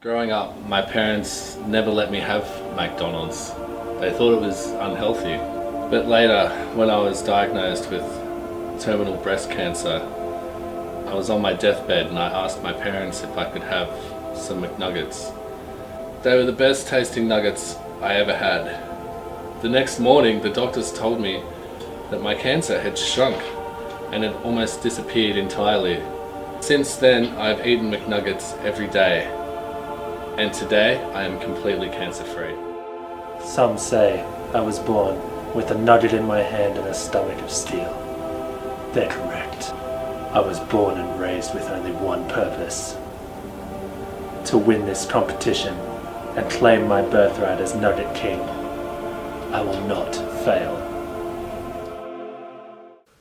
Growing up, my parents never let me have McDonald's. They thought it was unhealthy. But later, when I was diagnosed with terminal breast cancer, I was on my deathbed and I asked my parents if I could have some McNuggets. They were the best tasting nuggets I ever had. The next morning, the doctors told me that my cancer had shrunk and had almost disappeared entirely. Since then, I've eaten McNuggets every day. And today, I am completely cancer-free. Some say I was born with a nugget in my hand and a stomach of steel. They're correct. I was born and raised with only one purpose: to win this competition and claim my birthright as Nugget King. I will not fail.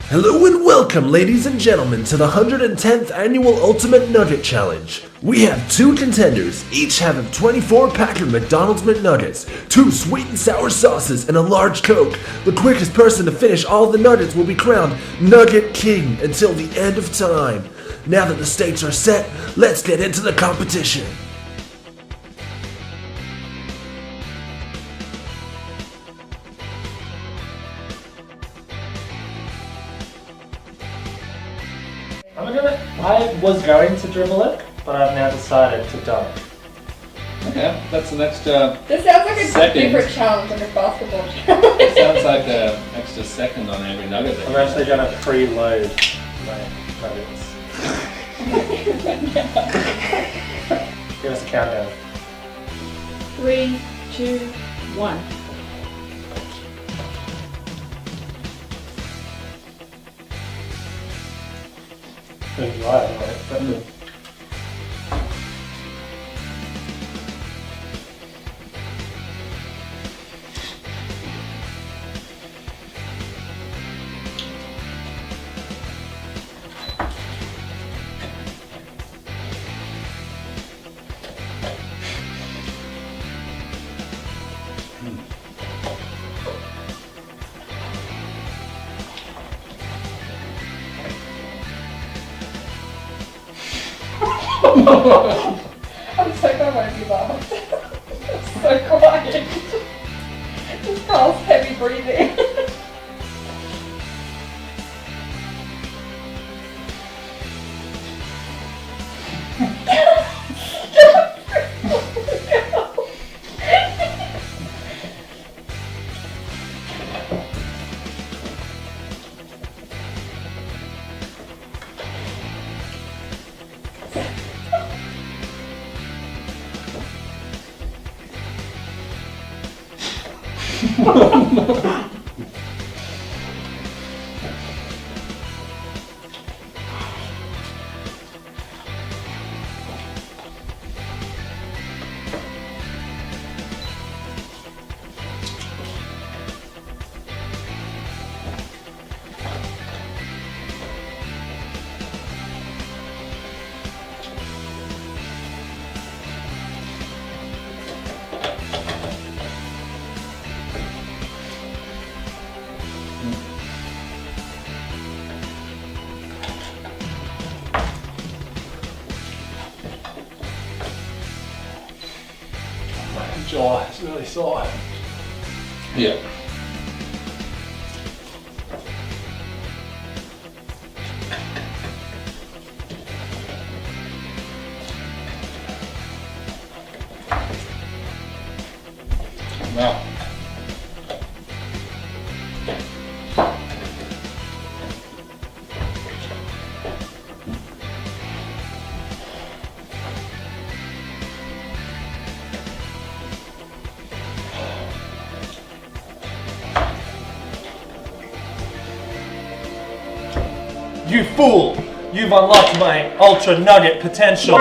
Hello and welcome, ladies and gentlemen, to the 110th Annual Ultimate Nugget Challenge. We have 2 contenders, each have a 24-pack of McDonald's McNuggets, 2 sweet and sour sauces, and a large Coke. The quickest person to finish all the nuggets will be crowned Nugget King until the end of time. Now that the stakes are set, let's get into the competition. I was going to dribble it, but I've now decided to dunk. Okay, that's an extra This sounds like a second. different challenge, like a basketball challenge. It sounds like an extra second on every nugget. I'm actually going to preload my nuggets. Give us a countdown. 3, 2, 1. Pretty dry, right? I'm so glad I won't be laughed. It's so quiet. Just Carl's heavy breathing. Jaw is really sore. Yeah. Wow. You fool! You've unlocked my ultra nugget potential!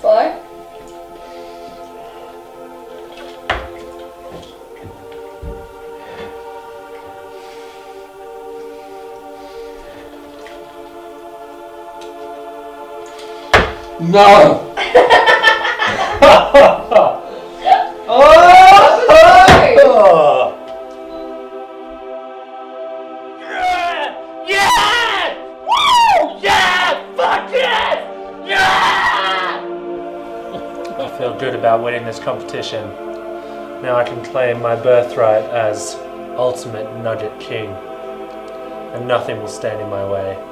Slow. No! Yeah! good about winning this competition. Now I can claim my birthright as Ultimate Nugget King, and nothing will stand in my way.